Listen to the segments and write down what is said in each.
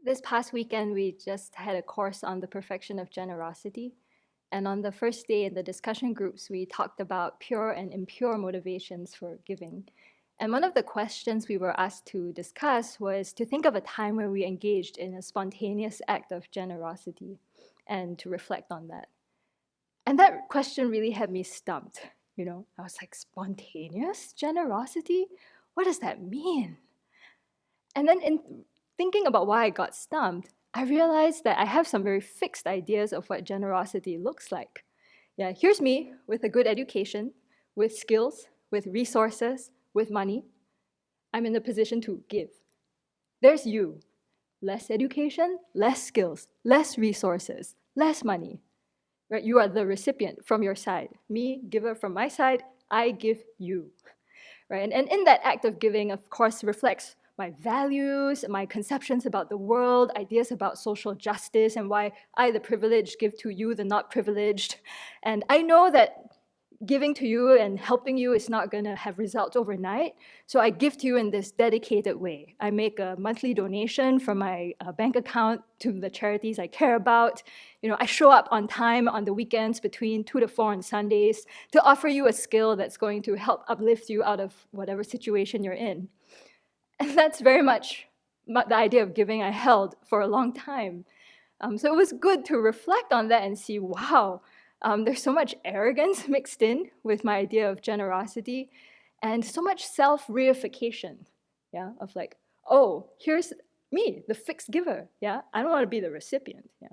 This past weekend, we just had a course on the perfection of generosity. And on the first day in the discussion groups, we talked about pure and impure motivations for giving. And one of the questions we were asked to discuss was to think of a time where we engaged in a spontaneous act of generosity and to reflect on that. And that question really had me stumped. I was like, spontaneous generosity? What does that mean? And then in thinking about why I got stumped, I realized that I have some very fixed ideas of what generosity looks like. Yeah, here's me with a good education, with skills, with resources, with money. I'm in the position to give. There's you. Less education, less skills, less resources, less money. Right? You are the recipient from your side. Me, giver from my side, I give you. Right? And in that act of giving, of course, reflects my values, my conceptions about the world, ideas about social justice, and why I, the privileged, give to you, the not privileged. And I know that giving to you and helping you is not going to have results overnight. So I give to you in this dedicated way. I make a monthly donation from my bank account to the charities I care about. I show up on time on the weekends between 2 to 4 on Sundays to offer you a skill that's going to help uplift you out of whatever situation you're in. And that's very much the idea of giving I held for a long time. So it was good to reflect on that and see, wow, there's so much arrogance mixed in with my idea of generosity and so much self-reification, yeah, of like, oh, here's me, the fixed giver, yeah? I don't want to be the recipient, yeah?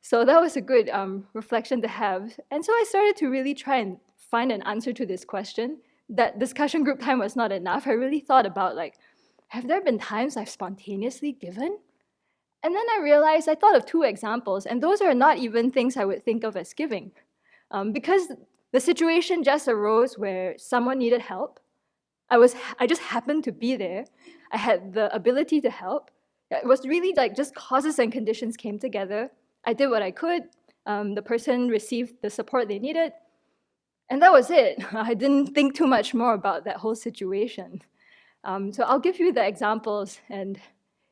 So that was a good reflection to have. And so I started to really try and find an answer to this question. That discussion group time was not enough. I really thought about like, have there been times I've spontaneously given? And then I realized I thought of two examples, and those are not even things I would think of as giving. Because the situation just arose where someone needed help. I just happened to be there. I had the ability to help. It was really like just causes and conditions came together. I did what I could. The person received the support they needed. And that was it. I didn't think too much more about that whole situation. So I'll give you the examples. And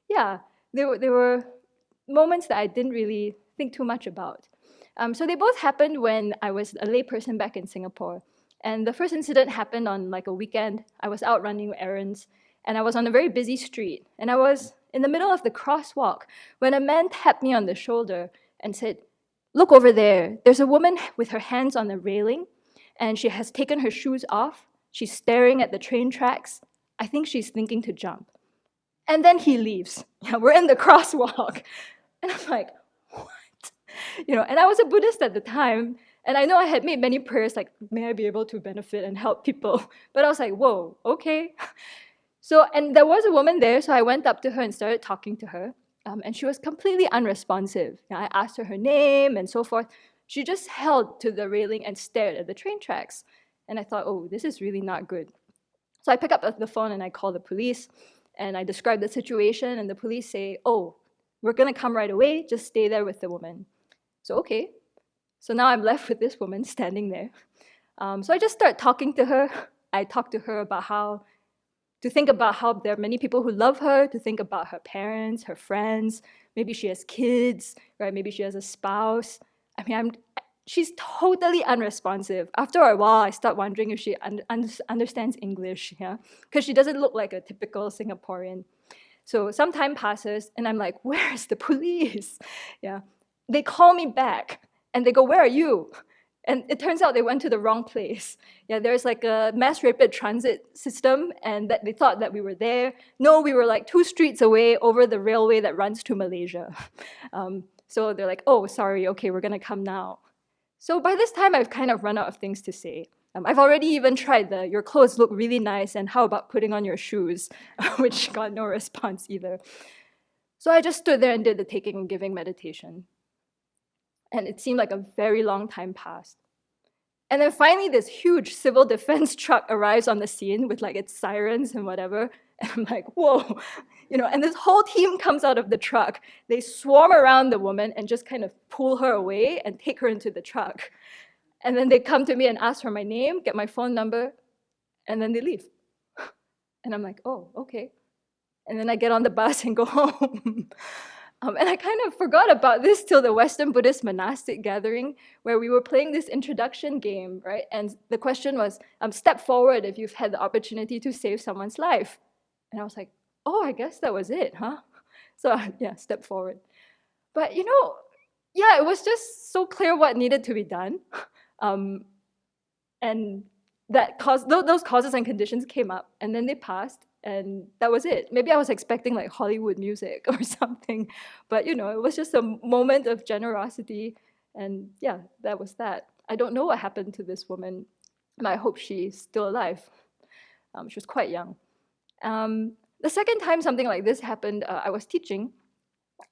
yeah, there were moments that I didn't really think too much about. So they both happened when I was a layperson back in Singapore. And the first incident happened on like a weekend. I was out running errands, and I was on a very busy street. And I was in the middle of the crosswalk when a man tapped me on the shoulder and said, "Look over there. There's a woman with her hands on the railing, and she has taken her shoes off. She's staring at the train tracks. I think she's thinking to jump." And then he leaves. Yeah, we're in the crosswalk. And I'm like, what? And I was a Buddhist at the time, and I know I had made many prayers like, may I be able to benefit and help people? But I was like, whoa, okay. So, and there was a woman there, so I went up to her and started talking to her. And she was completely unresponsive. I asked her name and so forth. She just held to the railing and stared at the train tracks. And I thought, oh, this is really not good. So I pick up the phone and I call the police. And I describe the situation, and the police say, oh, we're going to come right away. Just stay there with the woman. So, okay. So now I'm left with this woman standing there. So I just start talking to her. I talk to her about to think about how there are many people who love her, to think about her parents, her friends. Maybe she has kids, right? Maybe she has a spouse. She's totally unresponsive. After a while, I start wondering if she understands English, yeah? Because she doesn't look like a typical Singaporean. So some time passes, and I'm like, where's the police? Yeah. They call me back, and they go, where are you? And it turns out they went to the wrong place. Yeah, there's like a mass rapid transit system, and that they thought that we were there. No, we were like 2 streets away over the railway that runs to Malaysia. So they're like, oh, sorry, okay, we're gonna come now. So by this time, I've kind of run out of things to say. I've already even tried your clothes look really nice, and how about putting on your shoes, which got no response either. So I just stood there and did the taking and giving meditation. And it seemed like a very long time passed. And then finally, this huge civil defense truck arrives on the scene with like its sirens and whatever. And I'm like, whoa, and this whole team comes out of the truck. They swarm around the woman and just kind of pull her away and take her into the truck. And then they come to me and ask for my name, get my phone number, and then they leave. And I'm like, oh, okay. And then I get on the bus and go home. And I kind of forgot about this till the Western Buddhist monastic gathering, where we were playing this introduction game, right? And the question was, step forward if you've had the opportunity to save someone's life. And I was like, oh, I guess that was it, huh? So yeah, step forward. But yeah, it was just so clear what needed to be done. And that those causes and conditions came up, and then they passed, and that was it. Maybe I was expecting like Hollywood music or something, but it was just a moment of generosity, and yeah, that was that. I don't know what happened to this woman, but I hope she's still alive. She was quite young. The second time something like this happened, I was teaching,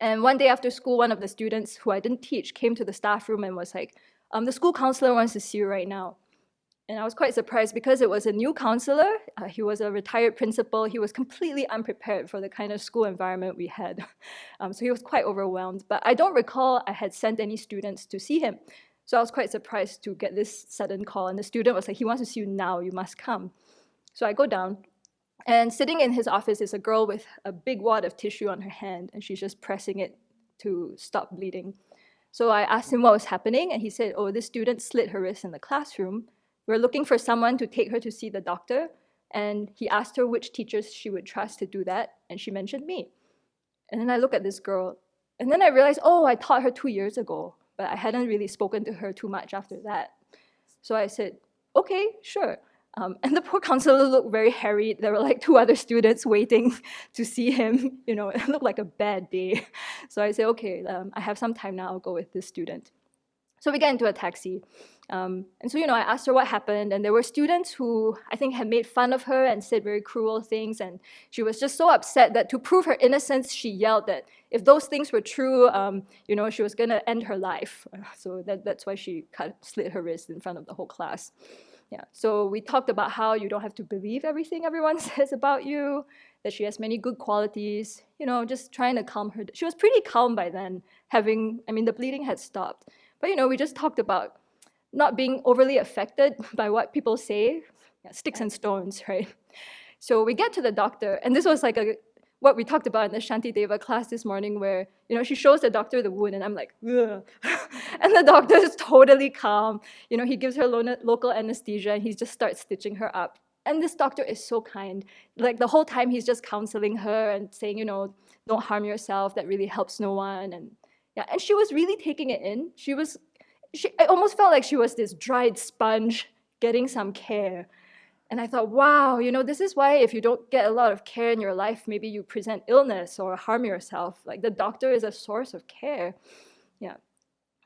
and one day after school, one of the students who I didn't teach came to the staff room and was like, the school counselor wants to see you right now. And I was quite surprised because it was a new counselor. He was a retired principal. He was completely unprepared for the kind of school environment we had. So he was quite overwhelmed. But I don't recall I had sent any students to see him. So I was quite surprised to get this sudden call. And the student was like, he wants to see you now. You must come. So I go down. And sitting in his office is a girl with a big wad of tissue on her hand. And she's just pressing it to stop bleeding. So I asked him what was happening. And he said, oh, this student slit her wrist in the classroom. We're looking for someone to take her to see the doctor, and he asked her which teachers she would trust to do that, and she mentioned me. And then I look at this girl, and then I realized, oh, I taught her 2 years ago, but I hadn't really spoken to her too much after that. So I said, okay, sure. And the poor counselor looked very harried. There were like 2 other students waiting to see him. It looked like a bad day. So I said, okay, I have some time now, I'll go with this student. So we get into a taxi. And so, I asked her what happened, and there were students who I think had made fun of her and said very cruel things, and she was just so upset that to prove her innocence, she yelled that if those things were true, she was gonna end her life. So that's why she slit her wrist in front of the whole class. Yeah. So we talked about how you don't have to believe everything everyone says about you, that she has many good qualities, just trying to calm her. She was pretty calm by then, the bleeding had stopped. But, we just talked about not being overly affected by what people say, sticks and stones, right? So we get to the doctor, and this was like what we talked about in the Shantideva class this morning, where, she shows the doctor the wound, and I'm like, ugh. And the doctor is totally calm. He gives her local anesthesia, and he just starts stitching her up. And this doctor is so kind. Like the whole time, he's just counseling her and saying, don't harm yourself, that really helps no one. And yeah, and she was really taking it in. I almost felt like she was this dried sponge getting some care. And I thought, wow, this is why if you don't get a lot of care in your life, maybe you present illness or harm yourself. Like the doctor is a source of care. Yeah.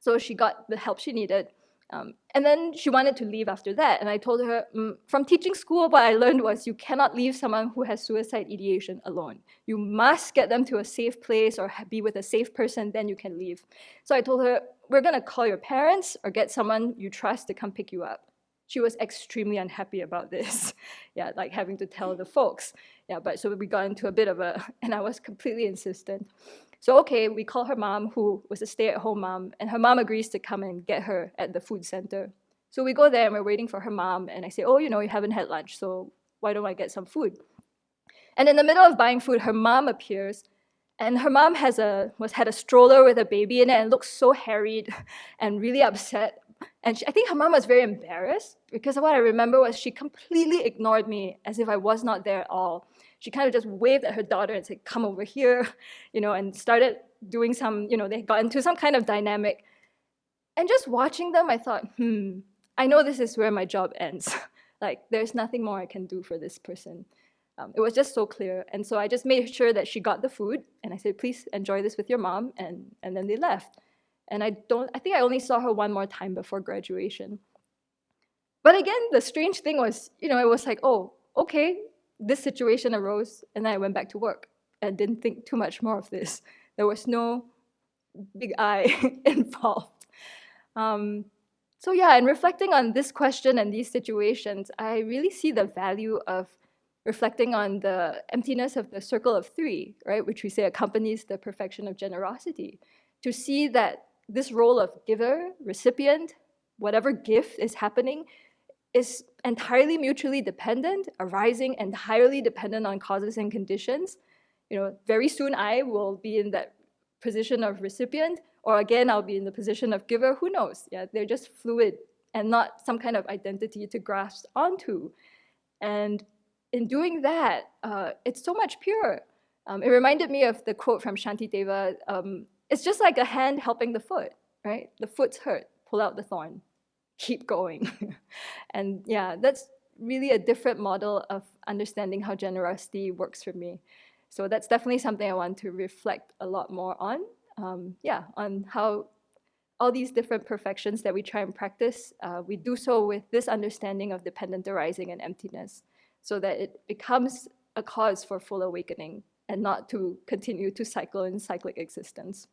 So she got the help she needed. And then she wanted to leave after that. And I told her, from teaching school, what I learned was you cannot leave someone who has suicide ideation alone. You must get them to a safe place or be with a safe person, then you can leave. So I told her, we're going to call your parents or get someone you trust to come pick you up. She was extremely unhappy about this. Yeah, like having to tell the folks. Yeah, but so we got into a bit of and I was completely insistent. So okay, we call her mom, who was a stay-at-home mom, and her mom agrees to come and get her at the food center. So we go there and we're waiting for her mom, and I say, oh, you haven't had lunch, so why don't I get some food? And in the middle of buying food, her mom appears, and her mom had a stroller with a baby in it and looked so harried and really upset. And I think her mom was very embarrassed, because what I remember was she completely ignored me as if I was not there at all. She kind of just waved at her daughter and said, come over here, and started doing some, they got into some kind of dynamic. And just watching them, I thought, I know this is where my job ends. Like, there's nothing more I can do for this person. It was just so clear. And so I just made sure that she got the food, and I said, please enjoy this with your mom, and then they left. And I think I only saw her one more time before graduation. But again, the strange thing was, it was like, oh, okay, this situation arose, and then I went back to work and didn't think too much more of this. There was no big I involved. So yeah, and reflecting on this question and these situations, I really see the value of reflecting on the emptiness of the circle of 3, right, which we say accompanies the perfection of generosity. To see that this role of giver, recipient, whatever gift is happening, is entirely mutually dependent, arising entirely dependent on causes and conditions. very soon I will be in that position of recipient, or again, I'll be in the position of giver, who knows? Yeah, they're just fluid and not some kind of identity to grasp onto. And in doing that, it's so much purer. It reminded me of the quote from Shantideva, it's just like a hand helping the foot, right? The foot's hurt, pull out the thorn, keep going. And yeah, that's really a different model of understanding how generosity works for me. So that's definitely something I want to reflect a lot more on. On how all these different perfections that we try and practice, we do so with this understanding of dependent arising and emptiness, so that it becomes a cause for full awakening and not to continue to cycle in cyclic existence.